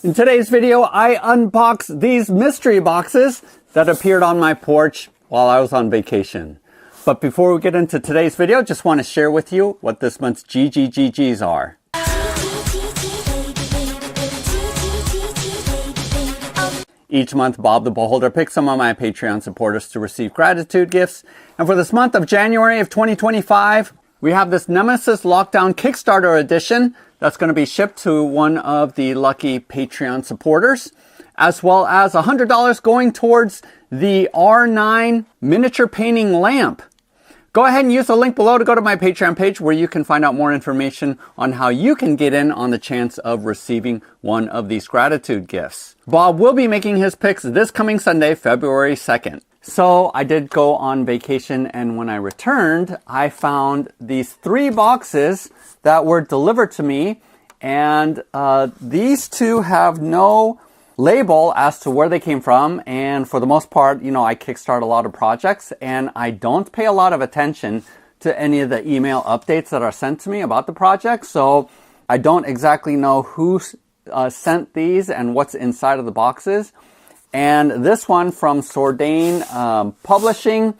In today's video, I unbox these mystery boxes that appeared on my porch while I was on vacation. But before we get into today's video, just want to share with you what this month's GGGGs are. Each month, Bob the Beholder picks some of my Patreon supporters to receive gratitude gifts. And for this month of January of 2025, we have this Nemesis Lockdown Kickstarter edition that's going to be shipped to one of the lucky Patreon supporters, as well as $100 going towards the R9 miniature painting lamp. Go ahead and use the link below to go to my Patreon page where you can find out more information on how you can get in on the chance of receiving one of these gratitude gifts. Bob will be making his picks this coming Sunday, February 2nd. So I did go on vacation, and when I returned, I found these 3 boxes that were delivered to me, and these 2 have no label as to where they came from. And for the most part, you know, I kickstart a lot of projects and I don't pay a lot of attention to any of the email updates that are sent to me about the project. So I don't exactly know who sent these and what's inside of the boxes. And this one from Sordain Publishing,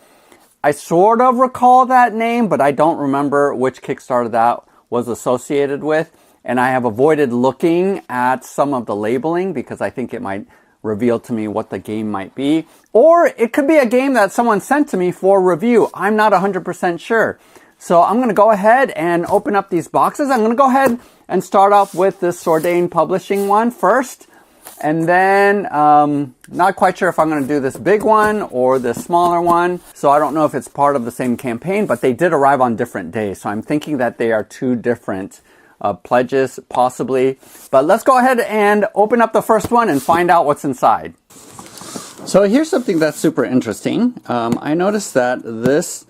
I sort of recall that name, but I don't remember which Kickstarter that was associated with. And I have avoided looking at some of the labeling because I think it might reveal to me what the game might be. Or it could be a game that someone sent to me for review. I'm not 100% sure. So I'm going to go ahead and open up these boxes. I'm going to go ahead and start off with this Sordain Publishing one first. And then, not quite sure if I'm going to do this big one or this smaller one. So I don't know if it's part of the same campaign, but they did arrive on different days. So I'm thinking that they are 2 different pledges, possibly. But let's go ahead and open up the first one and find out what's inside. So here's something that's super interesting. I noticed that this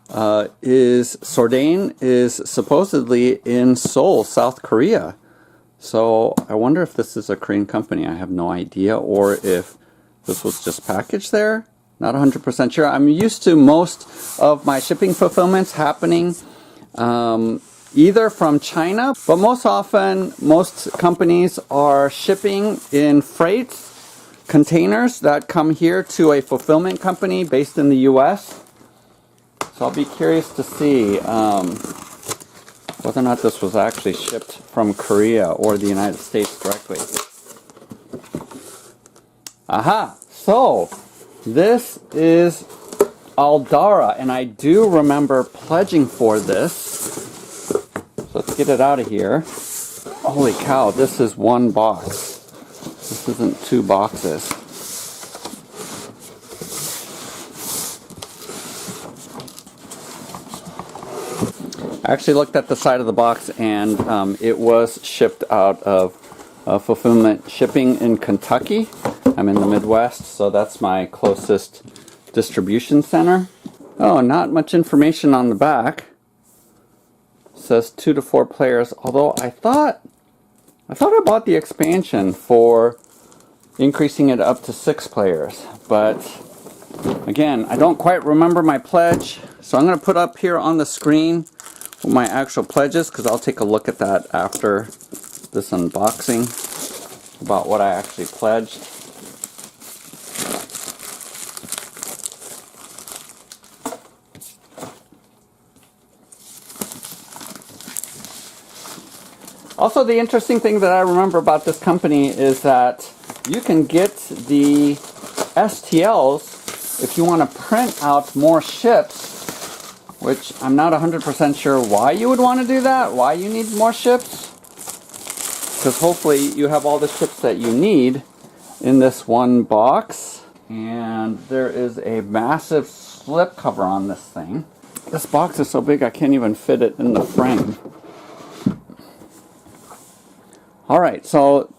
Sordain is supposedly in Seoul, South Korea. So I wonder if this is a Korean company. I have no idea, or if this was just packaged there. Not 100% sure. I'm used to most of my shipping fulfillments happening either from China, but most often, most companies are shipping in freight containers that come here to a fulfillment company based in the US. So I'll be curious to see whether or not this was actually shipped from Korea or the United States directly. Aha! So, this is Aldara, and I do remember pledging for this. So let's get it out of here. Holy cow, this is 1 box. This isn't 2 boxes. I actually looked at the side of the box, and it was shipped out of fulfillment shipping in Kentucky. I'm in the Midwest, so that's my closest distribution center. Oh, not much information on the back. It says 2 to 4 players, although I thought I bought the expansion for increasing it up to 6 players. But again, I don't quite remember my pledge, so I'm going to put up here on the screen my actual pledges, because I'll take a look at that after this unboxing about what I actually pledged. Also, the interesting thing that I remember about this company is that you can get the STLs if you want to print out more ships, which I'm not 100% sure why you would want to do that, why you need more ships. Because hopefully you have all the ships that you need in this 1 box. And there is a massive slip cover on this thing. This box is so big I can't even fit it in the frame. Alright, so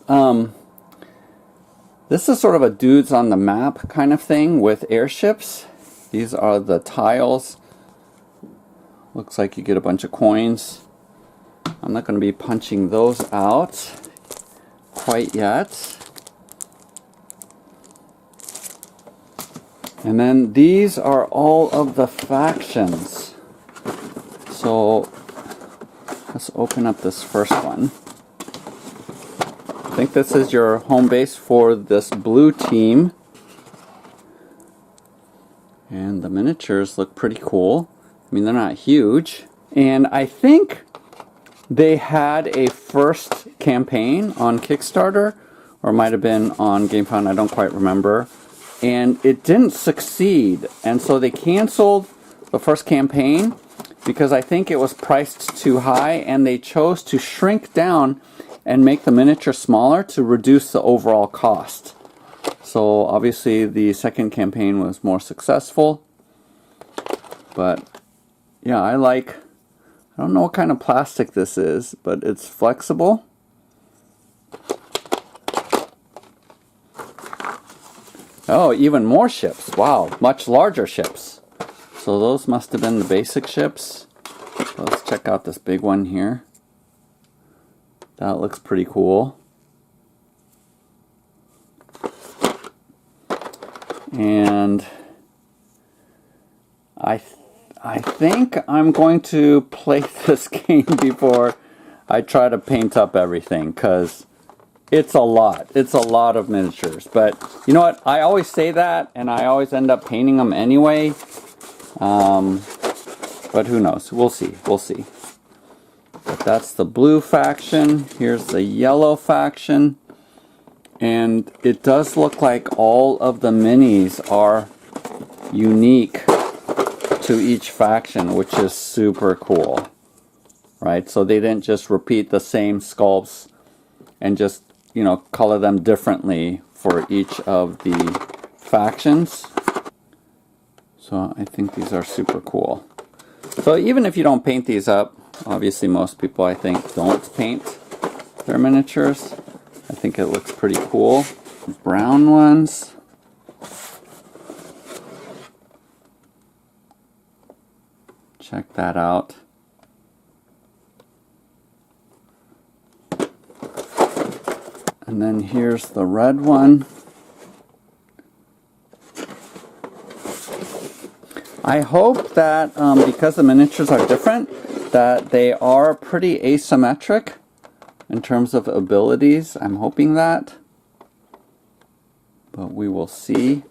this is sort of a dudes on the map kind of thing with airships. These are the tiles. Looks like you get a bunch of coins. I'm not going to be punching those out quite yet. And then these are all of the factions. So let's open up this first one. think this is your home base for this blue team. And the miniatures look pretty cool. I mean, they're not huge. And I think they had a first campaign on Kickstarter, or it might have been on GameFound, I don't quite remember. And it didn't succeed. And so they canceled the first campaign because I think it was priced too high, and they chose to shrink down and make the miniature smaller to reduce the overall cost. So obviously the second campaign was more successful. But yeah, I don't know what kind of plastic this is, but it's flexible. Oh, even more ships. Wow, much larger ships. So those must have been the basic ships. So let's check out this big one here. That looks pretty cool. And I think I'm going to play this game before I try to paint up everything, because it's a lot. It's a lot of miniatures. But you know what? I always say that, and I always end up painting them anyway. But who knows? We'll see. We'll see. But that's the blue faction. Here's the yellow faction. And it does look like all of the minis are unique to each faction, which is super cool. Right? So they didn't just repeat the same sculpts and just, you know, color them differently for each of the factions. So I think these are super cool. So even if you don't paint these up, obviously most people I think don't paint their miniatures. I think it looks pretty cool. Brown ones. Check that out. And then here's the red one. I hope that because the miniatures are different, that they are pretty asymmetric in terms of abilities. I'm hoping that. But we will see.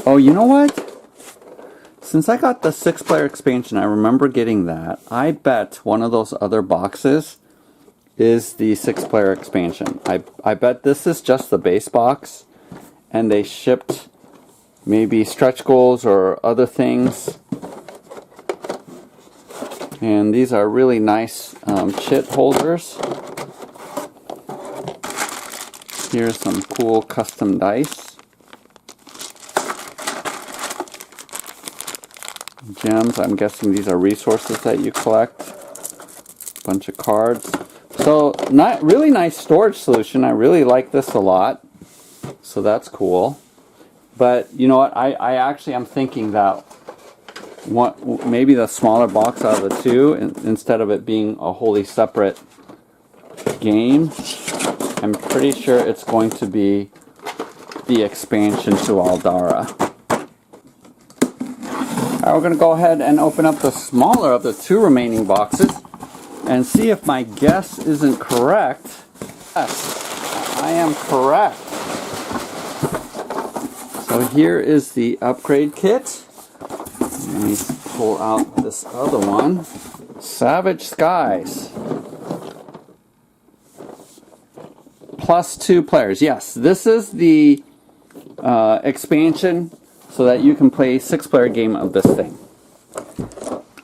Oh, you know what? Since I got the 6-player expansion, I remember getting that. I bet one of those other boxes is the 6-player expansion. I bet this is just the base box, and they shipped maybe stretch goals or other things. And these are really nice chit holders. Here's some cool custom dice. Gems, I'm guessing these are resources that you collect. Bunch of cards. So, really nice storage solution. I really like this a lot. So that's cool. But you know what? I actually am thinking that maybe the smaller box out of the two, instead of it being a wholly separate game, I'm pretty sure it's going to be the expansion to Aldara. Alright, we're going to go ahead and open up the smaller of the two remaining boxes and see if my guess isn't correct. Yes, I am correct. So here is the upgrade kit. Let me pull out this other one. Savage Skies. +2 players. Yes, this is the expansion so that you can play 6-player game of this thing.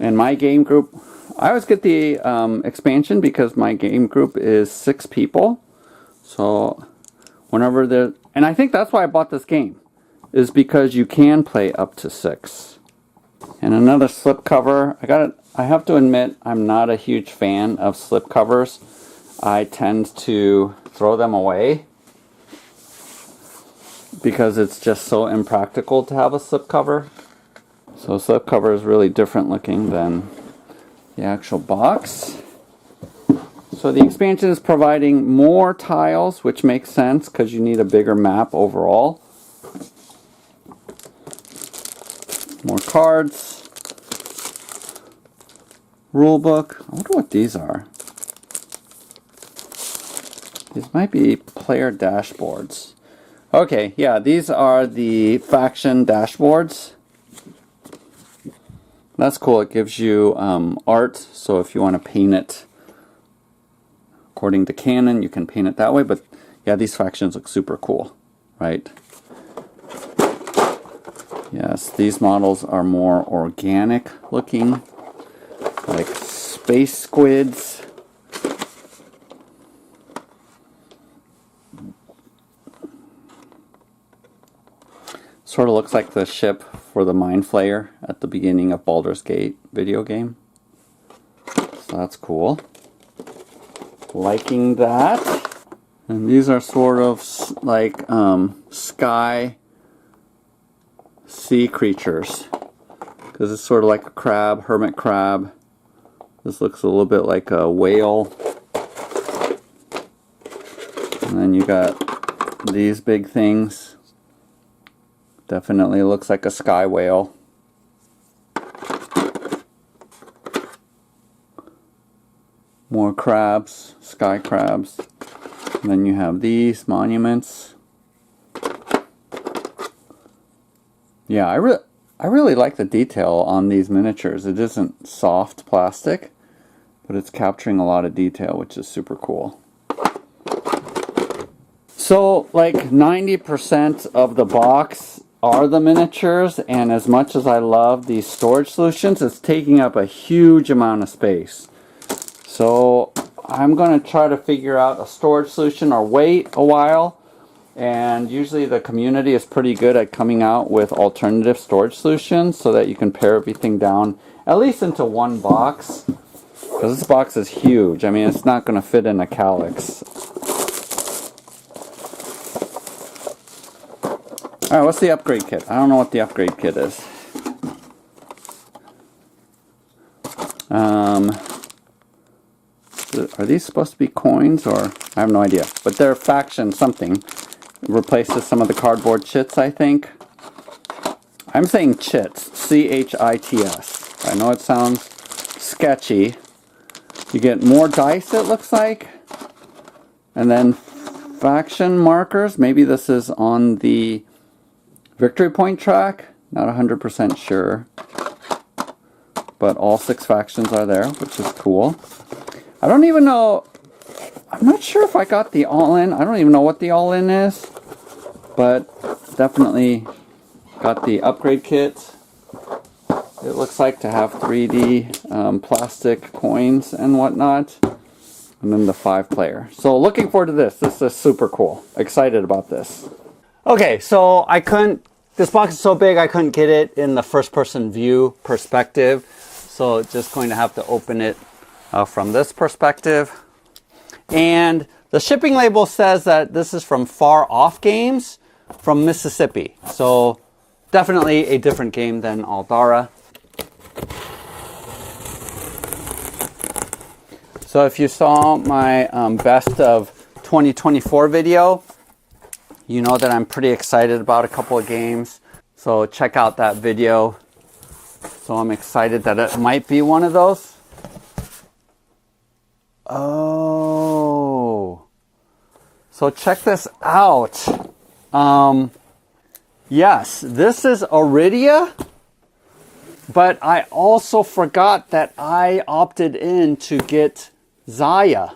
And my game group, I always get the expansion because my game group is 6 people. So whenever there, and I think that's why I bought this game, is because you can play up to 6. And another slipcover. I have to admit, I'm not a huge fan of slipcovers. I tend to throw them away because it's just so impractical to have a slipcover. So slipcover is really different looking than the actual box. So the expansion is providing more tiles, which makes sense because you need a bigger map overall. More cards. Rulebook. I wonder what these are. These might be player dashboards. Okay, yeah, these are the faction dashboards. That's cool. It gives you art, so if you want to paint it according to canon, you can paint it that way. But yeah, these factions look super cool, right? Yes, these models are more organic looking, like space squids. Sort of looks like the ship for the Mind Flayer at the beginning of Baldur's Gate video game. So that's cool. Liking that. And these are sort of like sky sea creatures. Because it's sort of like a crab, hermit crab. This looks a little bit like a whale. And then you got these big things. Definitely looks like a sky whale. More crabs, sky crabs. And then you have these monuments. Yeah, I really like the detail on these miniatures. It isn't soft plastic, but it's capturing a lot of detail, which is super cool. So, like 90% of the box are the miniatures, and as much as I love these storage solutions, it's taking up a huge amount of space. So I'm going to try to figure out a storage solution or wait a while, and usually the community is pretty good at coming out with alternative storage solutions so that you can pare everything down at least into one box, because this box is huge. I mean, it's not going to fit in a calyx. Alright, what's the upgrade kit? I don't know what the upgrade kit is. Are these supposed to be coins, or I have no idea. But they're faction something. It replaces some of the cardboard chits, I think. I'm saying chits. C-H-I-T-S. I know it sounds sketchy. You get more dice, it looks like. And then faction markers. Maybe this is on the victory point track, not 100% sure, but all 6 factions are there, which is cool. I don't even know, I'm not sure if I got the all-in. I don't even know what the all-in is, but definitely got the upgrade kit. It looks like to have 3D plastic coins and whatnot, and then the 5-player. So looking forward to this. This is super cool. Excited about this. Okay, so this box is so big I couldn't get it in the first person view perspective. So just going to have to open it from this perspective. And the shipping label says that this is from Far Off Games from Mississippi. So definitely a different game than Aldara. So if you saw my best of 2024 video, you know that I'm pretty excited about a couple of games. So check out that video. So I'm excited that it might be one of those. Oh. So check this out. Yes, this is Iridia. But I also forgot that I opted in to get Zaya,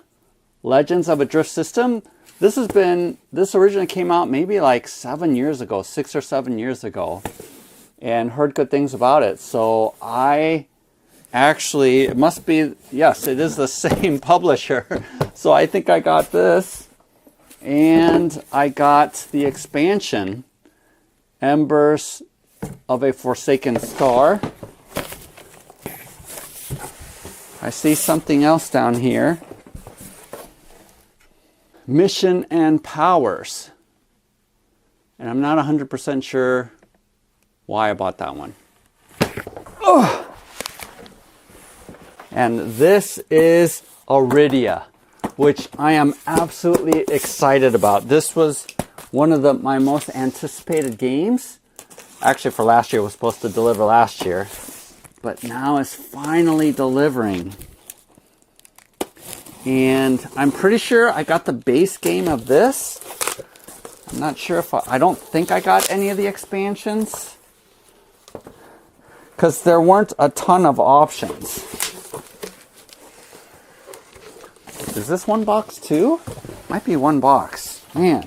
Legends of a Drift System. This originally came out maybe like 7 years ago, 6 or 7 years ago, and heard good things about it. So it must be, yes, it is the same publisher. So I think I got this, and I got the expansion, Embers of a Forsaken Star. I see something else down here. Mission and Powers. And I'm not 100% sure why I bought that one. Oh. And this is Iridia, which I am absolutely excited about. This was one of my most anticipated games. Actually, for last year, it was supposed to deliver last year. But now it's finally delivering. And I'm pretty sure I got the base game of this. I'm not sure if I don't think I got any of the expansions, because there weren't a ton of options. Is this one box too? Might be one box. Man,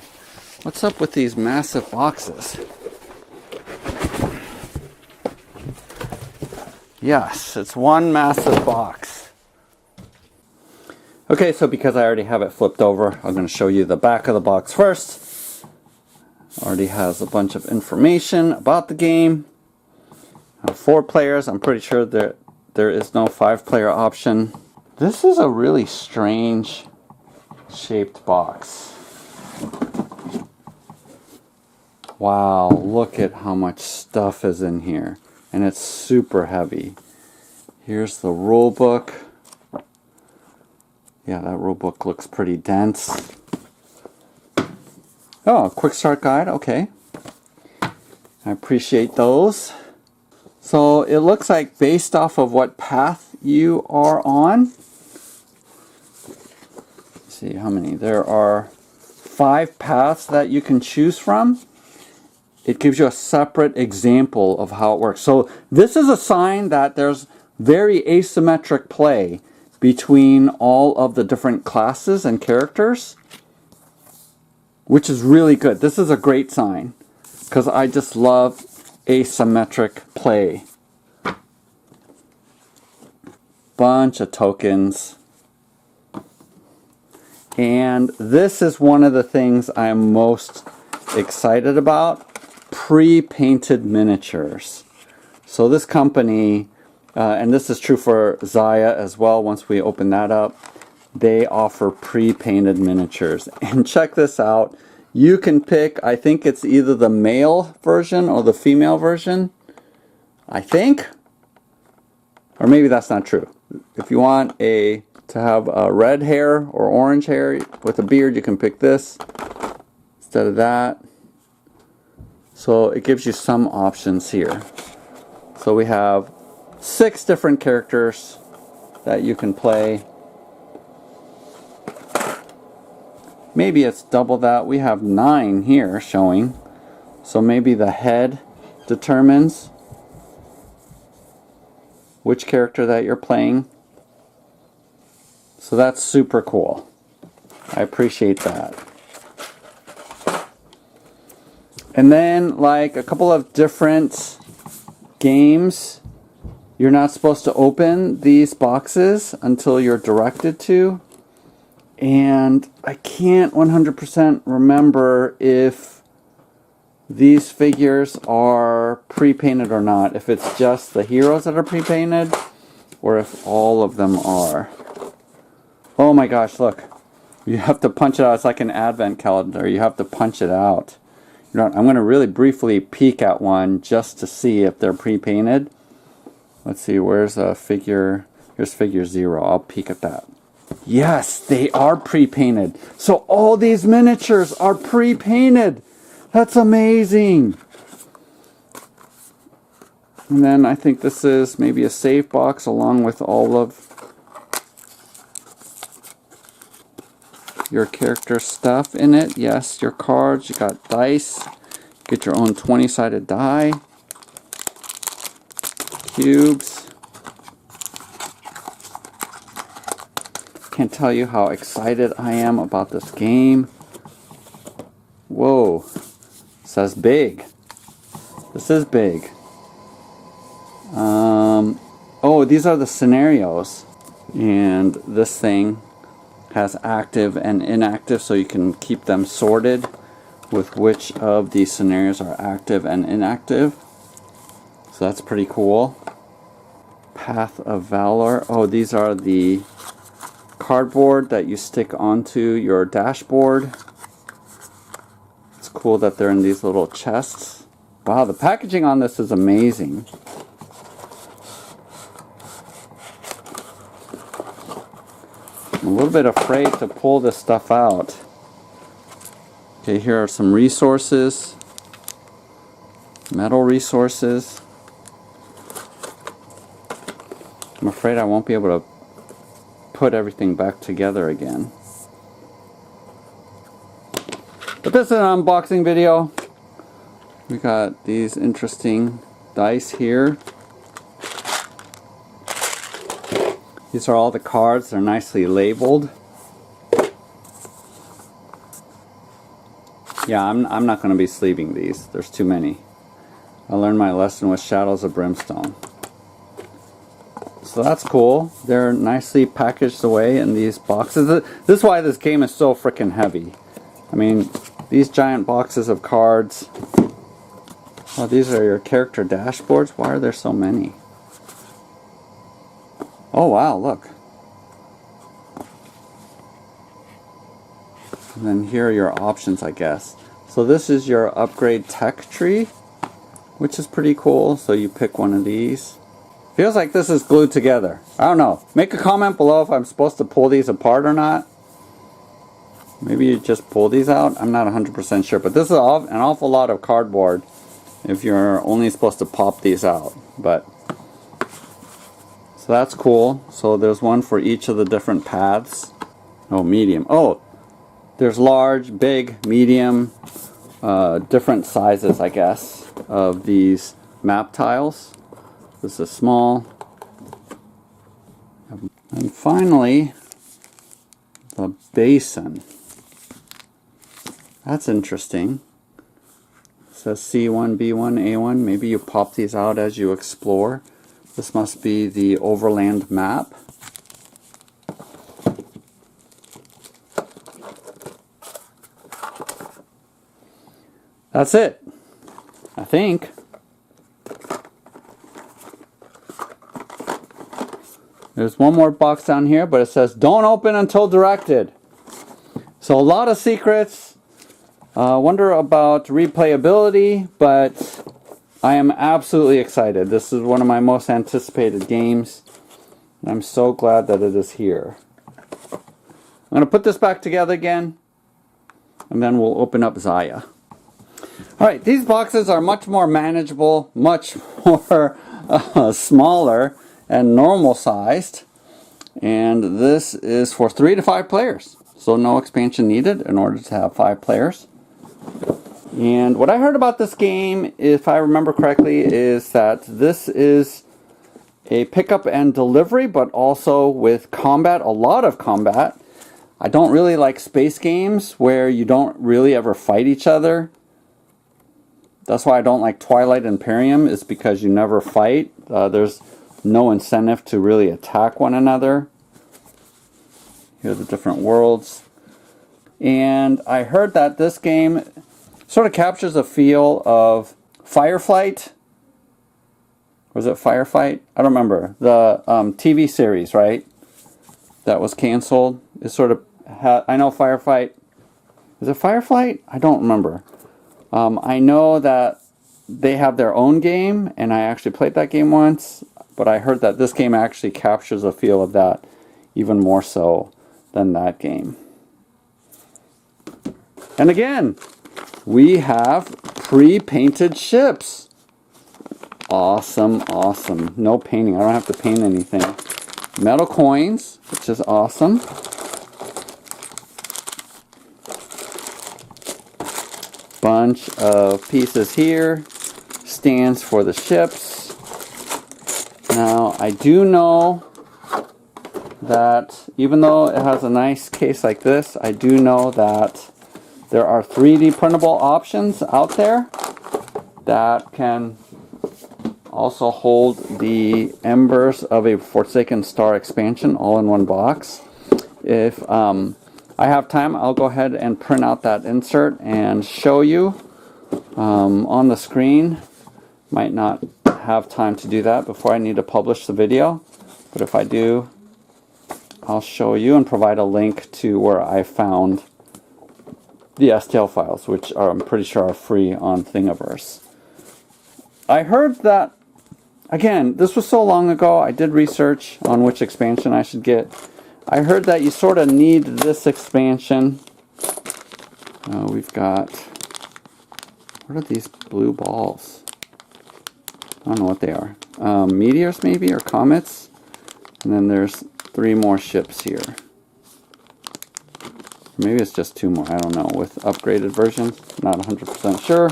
what's up with these massive boxes? Yes, it's one massive box. Okay, so because I already have it flipped over, I'm going to show you the back of the box first. Already has a bunch of information about the game. 4 players. I'm pretty sure there is no 5-player option. This is a really strange shaped box. Wow, look at how much stuff is in here. And it's super heavy. Here's the rule book. Yeah, that rule book looks pretty dense. Oh, a quick start guide, okay. I appreciate those. So it looks like based off of what path you are on. Let's see how many. There are 5 paths that you can choose from. It gives you a separate example of how it works. So this is a sign that there's very asymmetric play between all of the different classes and characters, which is really good. This is a great sign because I just love asymmetric play. Bunch of tokens. And this is one of the things I'm most excited about. Pre-painted miniatures. So this company, and this is true for Zaya as well, once we open that up, they offer pre-painted miniatures. And check this out. You can pick, I think it's either the male version or the female version. I think. Or maybe that's not true. If you want to have red hair or orange hair with a beard, you can pick this instead of that. So it gives you some options here. So we have 6 different characters that you can play. Maybe it's double that. We have 9 here showing. So maybe the head determines which character that you're playing. So that's super cool. I appreciate that. And then, like a couple of different games, you're not supposed to open these boxes until you're directed to. And I can't 100% remember if these figures are pre-painted or not. If it's just the heroes that are pre-painted, or if all of them are. Oh my gosh, look. You have to punch it out. It's like an advent calendar. You have to punch it out. I'm going to really briefly peek at one just to see if they're pre-painted. Let's see, where's a figure? Here's figure 0. I'll peek at that. Yes, they are pre-painted. So all these miniatures are pre-painted. That's amazing. And then I think this is maybe a save box along with all of your character stuff in it. Yes, your cards, you got dice. Get your own 20-sided die. Cubes. Can't tell you how excited I am about this game. Whoa. It says big. This is big. Oh, these are the scenarios. And this thing has active and inactive, so you can keep them sorted with which of these scenarios are active and inactive. So that's pretty cool. Path of Valor. Oh, these are the cardboard that you stick onto your dashboard. It's cool that they're in these little chests. Wow, the packaging on this is amazing. I'm a little bit afraid to pull this stuff out. Okay, here are some resources. Metal resources. I'm afraid I won't be able to put everything back together again. But this is an unboxing video. We got these interesting dice here. These are all the cards. They're nicely labeled. Yeah, I'm not going to be sleeving these. There's too many. I learned my lesson with Shadows of Brimstone. So that's cool. They're nicely packaged away in these boxes. This is why this game is so freaking heavy. I mean, these giant boxes of cards. Oh, these are your character dashboards. Why are there so many? Oh wow, look. And then here are your options, I guess. So this is your upgrade tech tree, which is pretty cool. So you pick one of these. Feels like this is glued together. I don't know. Make a comment below if I'm supposed to pull these apart or not. Maybe you just pull these out. I'm not 100% sure. But this is an awful lot of cardboard if you're only supposed to pop these out. But so that's cool. So there's one for each of the different paths. Oh, medium. Oh, there's large, big, medium, different sizes, I guess, of these map tiles. This is small. And finally, the basin. That's interesting. It says C1, B1, A1. Maybe you pop these out as you explore. This must be the overland map. That's it, I think. There's one more box down here, but it says don't open until directed. So a lot of secrets. Wonder about replayability, but I am absolutely excited. This is one of my most anticipated games. And I'm so glad that it is here. I'm going to put this back together again, and then we'll open up Zaya. Alright, these boxes are much more manageable, much more smaller and normal sized. And this is for 3 to 5 players. So no expansion needed in order to have 5 players. And what I heard about this game, if I remember correctly, is that this is a pickup and delivery, but also with combat, a lot of combat. I don't really like space games where you don't really ever fight each other. That's why I don't like Twilight Imperium, is because you never fight. There's no incentive to really attack one another. Here are the different worlds. And I heard that this game sort of captures a feel of Fireflight. Was it Firefight? I don't remember. The TV series, right? That was canceled. It sort of I know Firefight. Is it Fireflight? I don't remember. I know that they have their own game, and I actually played that game once, but I heard that this game actually captures a feel of that even more so than that game. And again, we have pre-painted ships. Awesome, awesome. No painting. I don't have to paint anything. Metal coins, which is awesome. Bunch of pieces here. Stands for the ships. Now, I do know that even though it has a nice case like this, I do know that there are 3D printable options out there that can also hold the embers of a Forsaken Star expansion all in one box. If I have time, I'll go ahead and print out that insert and show you on the screen. Might not have time to do that before I need to publish the video, but if I do, I'll show you and provide a link to where I found the STL files, which are, I'm pretty sure are free on Thingiverse. I heard that, again, this was so long ago, I did research on which expansion I should get. I heard that you sort of need this expansion. We've got, what are these blue balls? I don't know what they are. Meteors maybe, or comets. And then there's 3 more ships here. Maybe it's just 2 more, I don't know, with upgraded version, not 100% sure.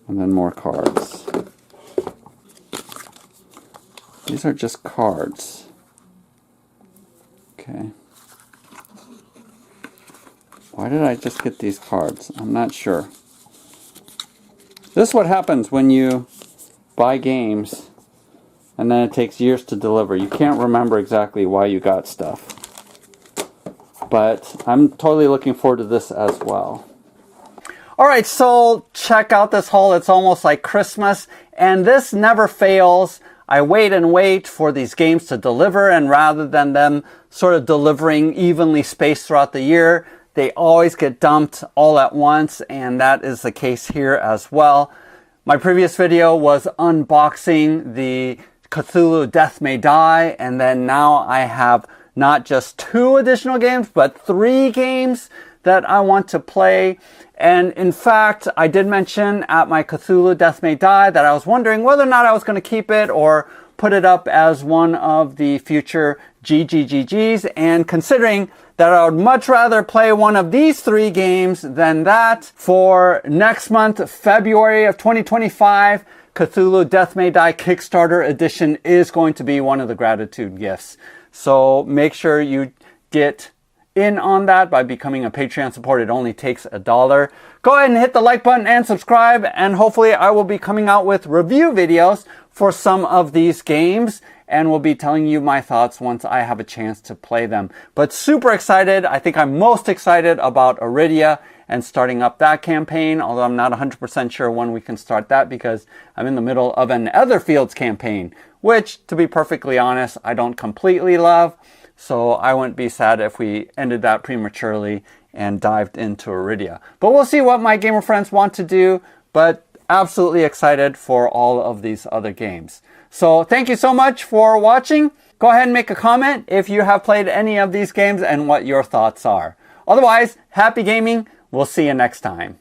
And then more cards. These are just cards. Okay. Why did I just get these cards? I'm not sure. This is what happens when you buy games and then it takes years to deliver. You can't remember exactly why you got stuff. But I'm totally looking forward to this as well. Alright, so check out this haul. It's almost like Christmas, and this never fails. I wait and wait for these games to deliver, and rather than them sort of delivering evenly spaced throughout the year, they always get dumped all at once, and that is the case here as well. My previous video was unboxing the Cthulhu Death May Die, and then now I have not just 2 additional games, but 3 games that I want to play. And in fact, I did mention at my Cthulhu Death May Die that I was wondering whether or not I was going to keep it or put it up as one of the future GGGGs. And considering that I would much rather play one of these 3 games than that, for next month, February of 2025, Cthulhu Death May Die Kickstarter Edition is going to be one of the gratitude gifts. So make sure you get in on that by becoming a Patreon supporter. It only takes $1. Go ahead and hit the like button and subscribe, and hopefully I will be coming out with review videos for some of these games, and will be telling you my thoughts once I have a chance to play them. But super excited. I think I'm most excited about Iridia and starting up that campaign, although I'm not 100% sure when we can start that because I'm in the middle of an Otherfields campaign, which, to be perfectly honest, I don't completely love. So I wouldn't be sad if we ended that prematurely and dived into Iridia. But we'll see what my gamer friends want to do, but absolutely excited for all of these other games. So thank you so much for watching. Go ahead and make a comment if you have played any of these games and what your thoughts are. Otherwise, happy gaming. We'll see you next time.